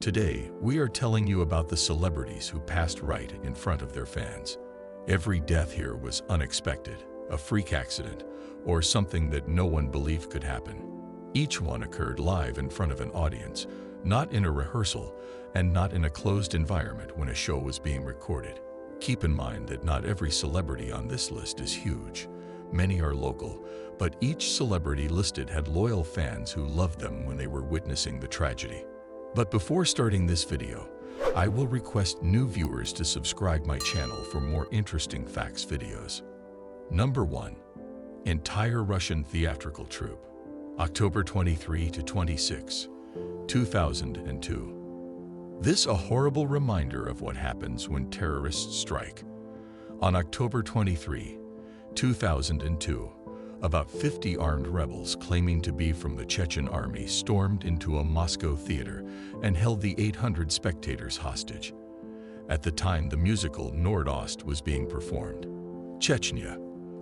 Today, we are telling you about the celebrities who passed right in front of their fans. Every death here was unexpected, a freak accident, or something that no one believed could happen. Each one occurred live in front of an audience, not in a rehearsal, and not in a closed environment when a show was being recorded. Keep in mind that not every celebrity on this list is huge. Many are local, but each celebrity listed had loyal fans who loved them when they were witnessing the tragedy. But before starting this video, I will request new viewers to subscribe my channel for more interesting facts videos. Number 1. Entire Russian theatrical troupe. October 23 to 26, 2002. This a horrible reminder of what happens when terrorists strike. On October 23, 2002, about 50 armed rebels claiming to be from the Chechen army stormed into a Moscow theater and held the 800 spectators hostage. At the time, the musical Nord-Ost was being performed. Chechnya,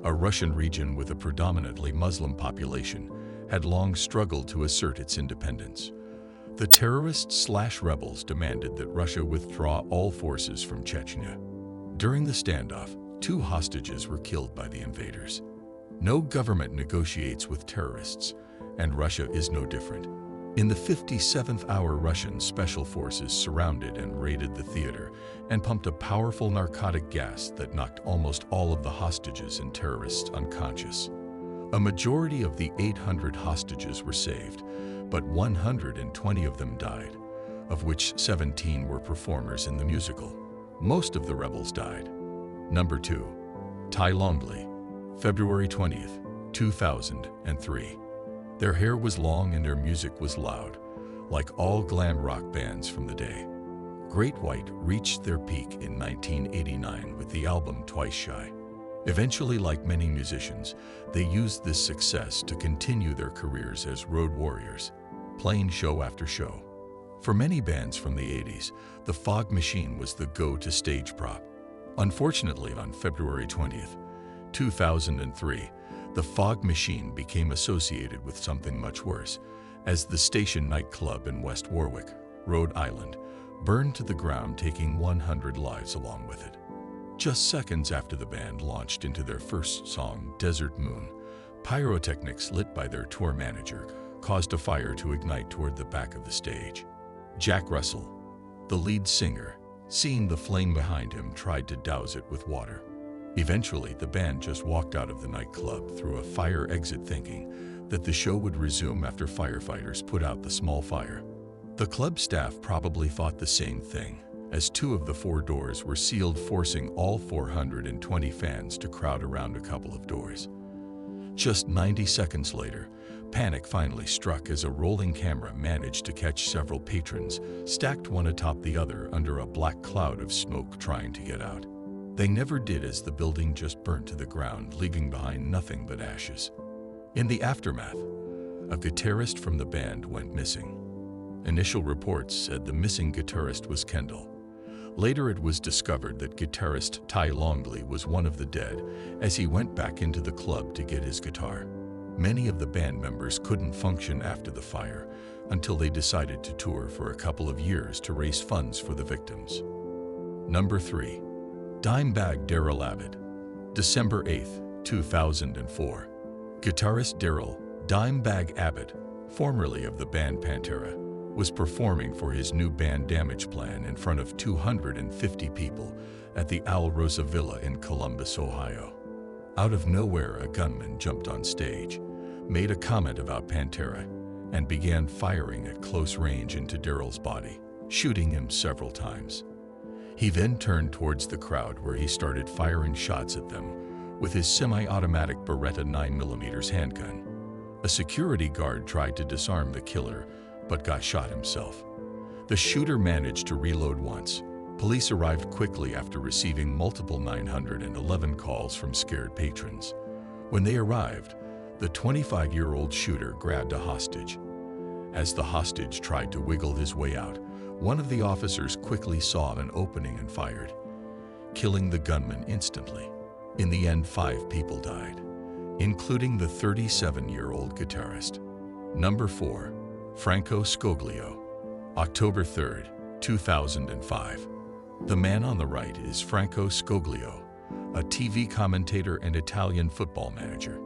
a Russian region with a predominantly Muslim population, had long struggled to assert its independence. The terrorists/rebels demanded that Russia withdraw all forces from Chechnya. During the standoff, 2 hostages were killed by the invaders. No government negotiates with terrorists, and Russia is no different. In the 57th hour, Russian special forces surrounded and raided the theater and pumped a powerful narcotic gas that knocked almost all of the hostages and terrorists unconscious. A majority of the 800 hostages were saved, but 120 of them died, of which 17 were performers in the musical. Most of the rebels died. Number 2. Tai Longley, February 20th, 2003. Their hair was long and their music was loud, like all glam rock bands from the day. Great White reached their peak in 1989 with the album Twice Shy. Eventually, like many musicians, they used this success to continue their careers as road warriors, playing show after show. For many bands from the 80s, the fog machine was the go-to stage prop. Unfortunately, on February 20th, 2003, the fog machine became associated with something much worse, as the Station nightclub in West Warwick, Rhode Island, burned to the ground, taking 100 lives along with it. Just seconds after the band launched into their first song, Desert Moon, pyrotechnics lit by their tour manager caused a fire to ignite toward the back of the stage. Jack Russell, the lead singer, seeing the flame behind him, tried to douse it with water. Eventually, the band just walked out of the nightclub through a fire exit, thinking that the show would resume after firefighters put out the small fire. The club staff probably thought the same thing, as 2 of the 4 doors were sealed, forcing all 420 fans to crowd around a couple of doors. Just 90 seconds later, panic finally struck as a rolling camera managed to catch several patrons stacked one atop the other under a black cloud of smoke trying to get out. They never did, as the building just burnt to the ground, leaving behind nothing but ashes. In the aftermath, a guitarist from the band went missing. Initial reports said the missing guitarist was Kendall. Later, it was discovered that guitarist Tai Longley was one of the dead, as he went back into the club to get his guitar. Many of the band members couldn't function after the fire until they decided to tour for a couple of years to raise funds for the victims. Number 3. Dimebag Darrell Abbott, December 8, 2004. Guitarist Darrell "Dimebag" Abbott, formerly of the band Pantera, was performing for his new band Damage Plan in front of 250 people at the Al Rosa Villa in Columbus, Ohio. Out of nowhere, a gunman jumped on stage, made a comment about Pantera, and began firing at close range into Darrell's body, shooting him several times. He then turned towards the crowd, where he started firing shots at them with his semi-automatic Beretta 9mm handgun. A security guard tried to disarm the killer, but got shot himself. The shooter managed to reload once. Police arrived quickly after receiving multiple 911 calls from scared patrons. When they arrived, the 25-year-old shooter grabbed a hostage. As the hostage tried to wiggle his way out, one of the officers quickly saw an opening and fired, killing the gunman instantly. In the end, 5 people died, including the 37-year-old guitarist. Number 4. Franco Scoglio, October 3rd, 2005. The man on the right is Franco Scoglio, a TV commentator and Italian football manager.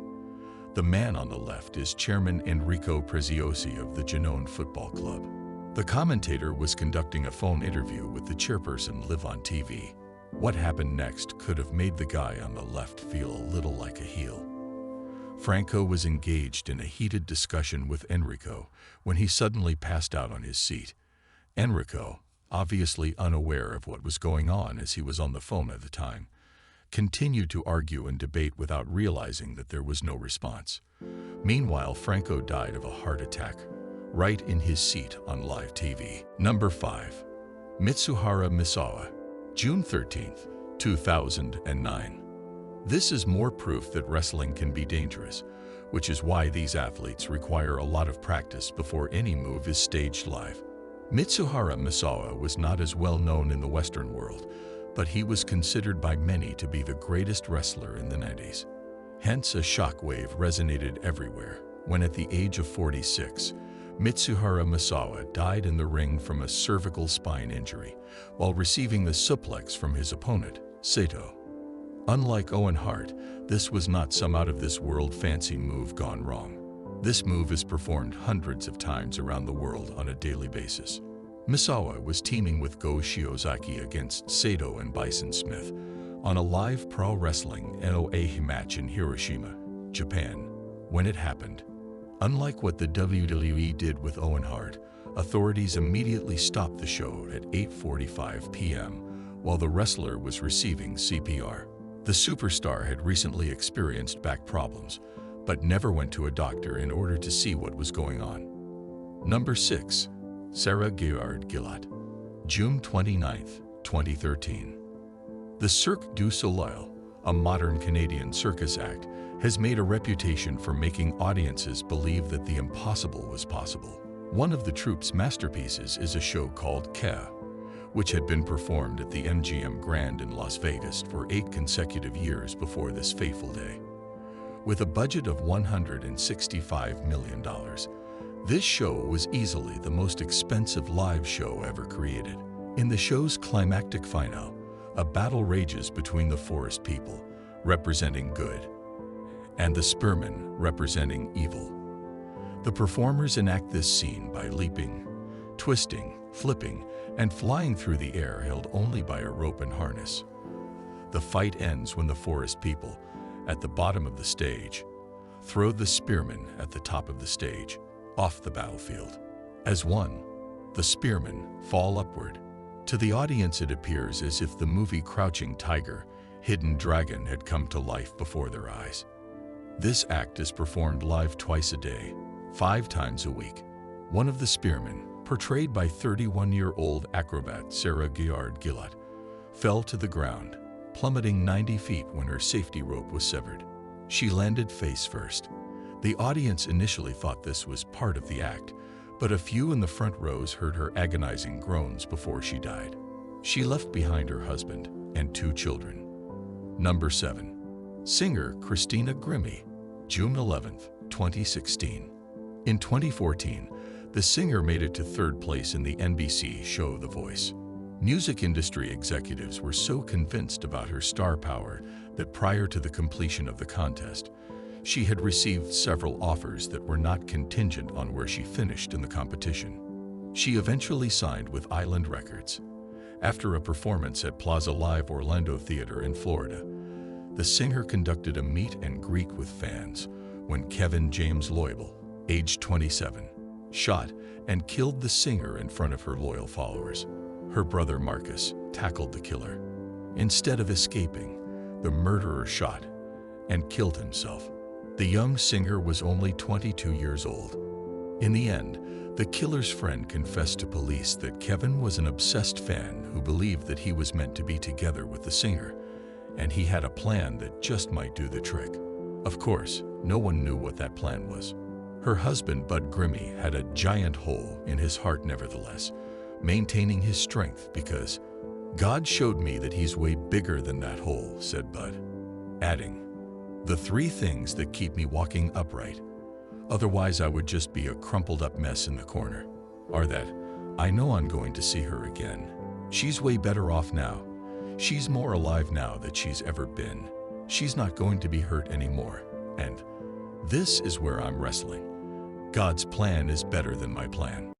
The man on the left is Chairman Enrico Preziosi of the Genoa Football Club. The commentator was conducting a phone interview with the chairperson live on TV. What happened next could have made the guy on the left feel a little like a heel. Franco was engaged in a heated discussion with Enrico when he suddenly passed out on his seat. Enrico, obviously unaware of what was going on as he was on the phone at the time, continued to argue and debate without realizing that there was no response. Meanwhile, Franco died of a heart attack, right in his seat on live TV. Number 5. Mitsuhara Misawa, June 13, 2009. This is more proof that wrestling can be dangerous, which is why these athletes require a lot of practice before any move is staged live. Mitsuhara Misawa was not as well known in the Western world, but he was considered by many to be the greatest wrestler in the 90s. Hence, a shockwave resonated everywhere when at the age of 46, Mitsuhara Misawa died in the ring from a cervical spine injury while receiving the suplex from his opponent, Sato. Unlike Owen Hart, this was not some out-of-this-world fancy move gone wrong. This move is performed hundreds of times around the world on a daily basis. Misawa was teaming with Go Shiozaki against Sato and Bison Smith on a live pro wrestling NOA match in Hiroshima, Japan. When it happened, unlike what the WWE did with Owen Hart, authorities immediately stopped the show at 8:45 p.m. while the wrestler was receiving CPR. The superstar had recently experienced back problems, but never went to a doctor in order to see what was going on. Number 6. Sarah Guillard-Gillot, June 29, 2013. The Cirque du Soleil, a modern Canadian circus act, has made a reputation for making audiences believe that the impossible was possible. One of the troupe's masterpieces is a show called Care, which had been performed at the MGM Grand in Las Vegas for 8 consecutive years before this fateful day. With a budget of $165 million, this show was easily the most expensive live show ever created. In the show's climactic finale, a battle rages between the forest people, representing good, and the spearmen, representing evil. The performers enact this scene by leaping, twisting, flipping, and flying through the air held only by a rope and harness. The fight ends when the forest people, at the bottom of the stage, throw the spearmen at the top of the stage, off the battlefield. As one, the spearmen fall upward. To the audience it appears as if the movie Crouching Tiger, Hidden Dragon had come to life before their eyes. This act is performed live twice a day, 5 times a week. One of the spearmen, portrayed by 31-year-old acrobat Sarah Guillard-Gillot, fell to the ground, plummeting 90 feet when her safety rope was severed. She landed face first. The audience initially thought this was part of the act, but a few in the front rows heard her agonizing groans before she died. She left behind her husband and 2 children. Number 7. Singer Christina Grimmie, June 11, 2016. In 2014, the singer made it to 3rd place in the NBC show The Voice. Music industry executives were so convinced about her star power that prior to the completion of the contest, she had received several offers that were not contingent on where she finished in the competition. She eventually signed with Island Records. After a performance at Plaza Live Orlando Theater in Florida, the singer conducted a meet and greet with fans when Kevin James Loibl, aged 27, shot and killed the singer in front of her loyal followers. Her brother Marcus tackled the killer. Instead of escaping, the murderer shot and killed himself. The young singer was only 22 years old. In the end, the killer's friend confessed to police that Kevin was an obsessed fan who believed that he was meant to be together with the singer, and he had a plan that just might do the trick. Of course, no one knew what that plan was. Her husband, Bud Grimmie, had a giant hole in his heart nevertheless, maintaining his strength because God showed me that he's way bigger than that hole, said Bud, adding, "The 3 things that keep me walking upright, otherwise I would just be a crumpled up mess in the corner, are that I know I'm going to see her again. She's way better off now. She's more alive now than she's ever been. She's not going to be hurt anymore. And this is where I'm wrestling. God's plan is better than my plan.